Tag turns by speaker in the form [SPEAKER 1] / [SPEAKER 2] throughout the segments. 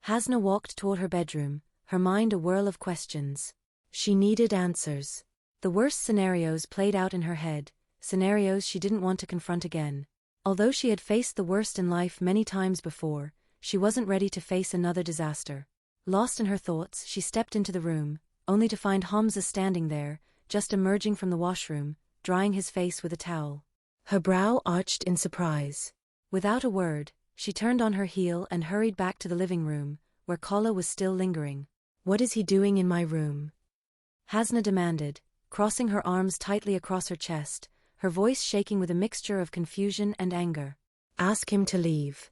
[SPEAKER 1] Hasna walked toward her bedroom, her mind a whirl of questions. She needed answers. The worst scenarios played out in her head, scenarios she didn't want to confront again. Although she had faced the worst in life many times before, she wasn't ready to face another disaster. Lost in her thoughts, she stepped into the room, only to find Hamza standing there, just emerging from the washroom, drying his face with a towel. Her brow arched in surprise. Without a word, she turned on her heel and hurried back to the living room, where Kala was still lingering. "What is he doing in my room?" Hasna demanded, crossing her arms tightly across her chest, her voice shaking with a mixture of confusion and anger. "Ask him to leave."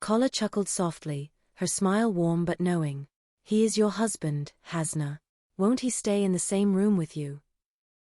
[SPEAKER 1] Kala chuckled softly, her smile warm but knowing. "He is your husband, Hasna. Won't he stay in the same room with you?"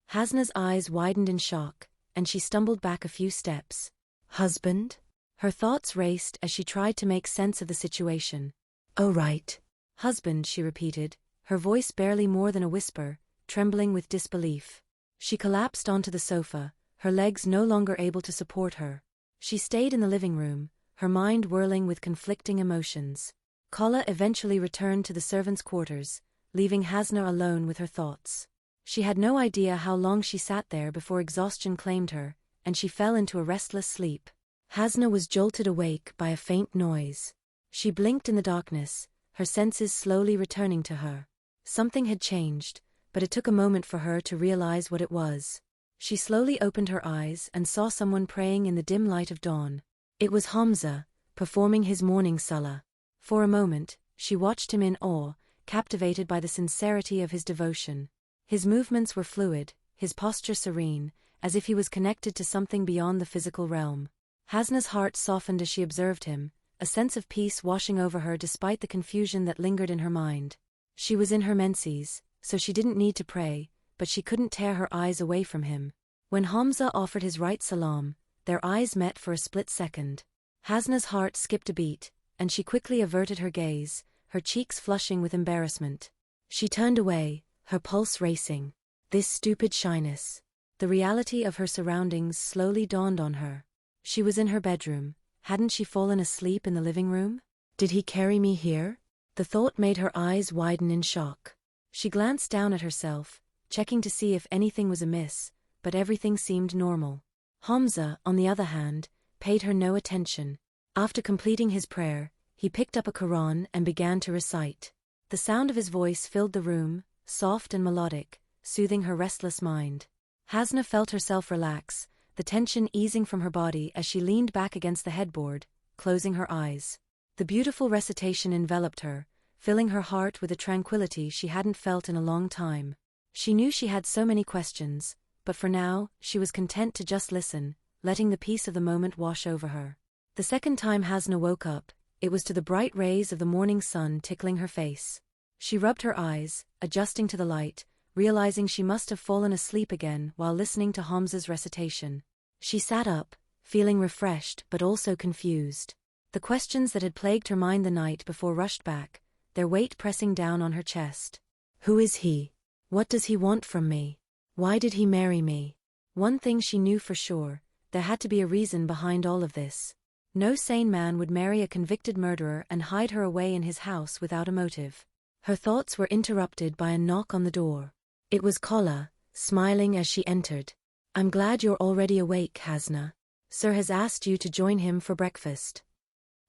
[SPEAKER 1] Hasna's eyes widened in shock, and she stumbled back a few steps. "Husband?" Her thoughts raced as she tried to make sense of the situation. "Oh right. Husband," she repeated, her voice barely more than a whisper, trembling with disbelief. She collapsed onto the sofa, her legs no longer able to support her. She stayed in the living room, her mind whirling with conflicting emotions. Kala eventually returned to the servants' quarters, leaving Hasna alone with her thoughts. She had no idea how long she sat there before exhaustion claimed her, and she fell into a restless sleep. Hasna was jolted awake by a faint noise. She blinked in the darkness, her senses slowly returning to her. Something had changed, but it took a moment for her to realize what it was. She slowly opened her eyes and saw someone praying in the dim light of dawn. It was Hamza, performing his morning salah. For a moment, she watched him in awe, captivated by the sincerity of his devotion. His movements were fluid, his posture serene, as if he was connected to something beyond the physical realm. Hasna's heart softened as she observed him, a sense of peace washing over her despite the confusion that lingered in her mind. She was in her menses, so she didn't need to pray, but she couldn't tear her eyes away from him. When Hamza offered his right salam, their eyes met for a split second. Hasna's heart skipped a beat, and she quickly averted her gaze, her cheeks flushing with embarrassment. She turned away, her pulse racing. This stupid shyness. The reality of her surroundings slowly dawned on her. She was in her bedroom. Hadn't she fallen asleep in the living room? Did he carry me here? The thought made her eyes widen in shock. She glanced down at herself, checking to see if anything was amiss, but everything seemed normal. Hamza, on the other hand, paid her no attention. After completing his prayer, he picked up a Quran and began to recite. The sound of his voice filled the room, soft and melodic, soothing her restless mind. Hasna felt herself relax, the tension easing from her body as she leaned back against the headboard, closing her eyes. The beautiful recitation enveloped her, filling her heart with a tranquility she hadn't felt in a long time. She knew she had so many questions, but for now, she was content to just listen, letting the peace of the moment wash over her. The second time Hasna woke up, it was to the bright rays of the morning sun tickling her face. She rubbed her eyes, adjusting to the light, realizing she must have fallen asleep again while listening to Hamza's recitation. She sat up, feeling refreshed but also confused. The questions that had plagued her mind the night before rushed back, their weight pressing down on her chest. Who is he? What does he want from me? Why did he marry me? One thing she knew for sure, there had to be a reason behind all of this. No sane man would marry a convicted murderer and hide her away in his house without a motive. Her thoughts were interrupted by a knock on the door. It was Kala, smiling as she entered. I'm glad you're already awake, Hasna. Sir has asked you to join him for breakfast.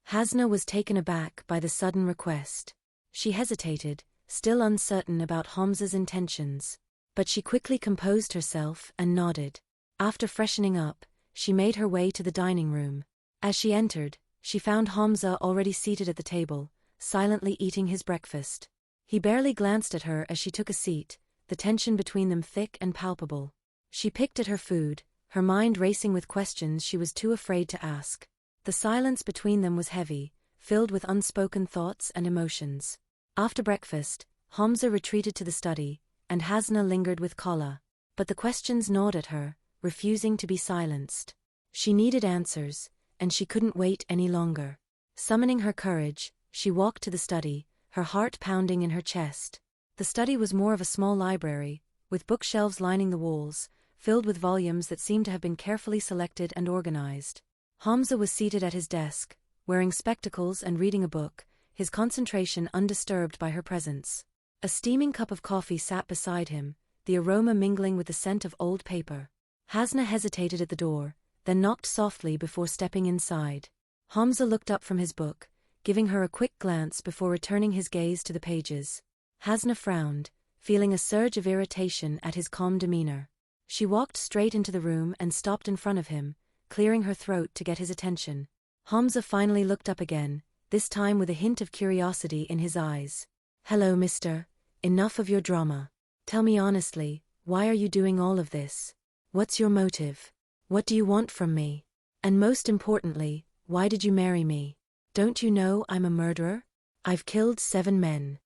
[SPEAKER 1] Hasna was taken aback by the sudden request. She hesitated, still uncertain about Hamza's intentions. But she quickly composed herself and nodded. After freshening up, she made her way to the dining room. As she entered, she found Hamza already seated at the table, silently eating his breakfast. He barely glanced at her as she took a seat, the tension between them thick and palpable. She picked at her food, her mind racing with questions she was too afraid to ask. The silence between them was heavy, filled with unspoken thoughts and emotions. After breakfast, Hamza retreated to the study, and Hasna lingered with Kala. But the questions gnawed at her, refusing to be silenced. She needed answers, and she couldn't wait any longer. Summoning her courage, she walked to the study, her heart pounding in her chest. The study was more of a small library, with bookshelves lining the walls, filled with volumes that seemed to have been carefully selected and organized. Hamza was seated at his desk, wearing spectacles and reading a book, his concentration undisturbed by her presence. A steaming cup of coffee sat beside him, the aroma mingling with the scent of old paper. Hasna hesitated at the door, then knocked softly before stepping inside. Hamza looked up from his book, giving her a quick glance before returning his gaze to the pages. Hasna frowned, feeling a surge of irritation at his calm demeanor. She walked straight into the room and stopped in front of him, clearing her throat to get his attention. Hamza finally looked up again, this time with a hint of curiosity in his eyes. "Hello, mister. Enough of your drama. Tell me honestly, why are you doing all of this? What's your motive? What do you want from me? And most importantly, why did you marry me? Don't you know I'm a murderer? I've killed 7 men."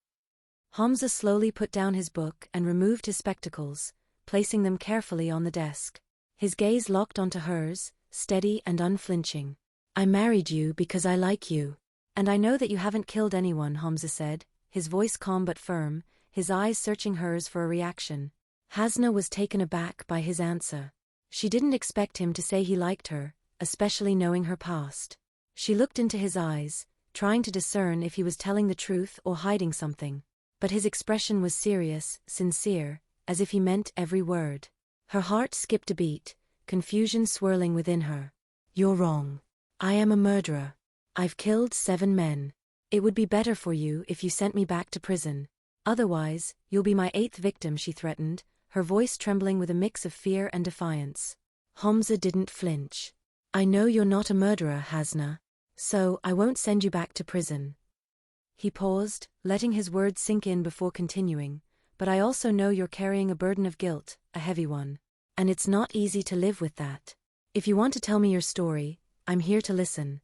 [SPEAKER 1] Hamza slowly put down his book and removed his spectacles, placing them carefully on the desk. His gaze locked onto hers, steady and unflinching. "I married you because I like you. And I know that you haven't killed anyone," Hamza said, his voice calm but firm, his eyes searching hers for a reaction. Hasna was taken aback by his answer. She didn't expect him to say he liked her, especially knowing her past. She looked into his eyes, trying to discern if he was telling the truth or hiding something. But his expression was serious, sincere, as if he meant every word. Her heart skipped a beat, confusion swirling within her. "You're wrong. I am a murderer. I've killed 7 men. It would be better for you if you sent me back to prison. Otherwise, you'll be my 8th victim," she threatened, her voice trembling with a mix of fear and defiance. Hamza didn't flinch. "I know you're not a murderer, Hasna. So, I won't send you back to prison." He paused, letting his words sink in before continuing, "But I also know you're carrying a burden of guilt, a heavy one. And it's not easy to live with that. If you want to tell me your story, I'm here to listen."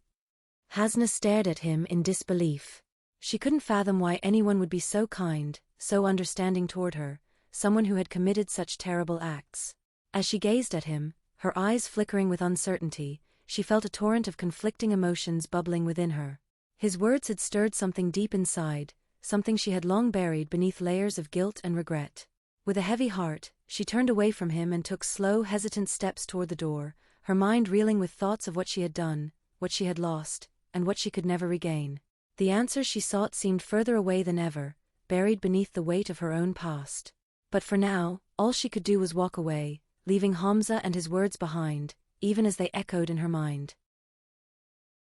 [SPEAKER 1] Hasna stared at him in disbelief. She couldn't fathom why anyone would be so kind, so understanding toward her, someone who had committed such terrible acts. As she gazed at him, her eyes flickering with uncertainty, she felt a torrent of conflicting emotions bubbling within her. His words had stirred something deep inside, something she had long buried beneath layers of guilt and regret. With a heavy heart, she turned away from him and took slow, hesitant steps toward the door, her mind reeling with thoughts of what she had done, what she had lost, and what she could never regain. The answers she sought seemed further away than ever, buried beneath the weight of her own past. But for now, all she could do was walk away, leaving Hamza and his words behind, even as they echoed in her mind.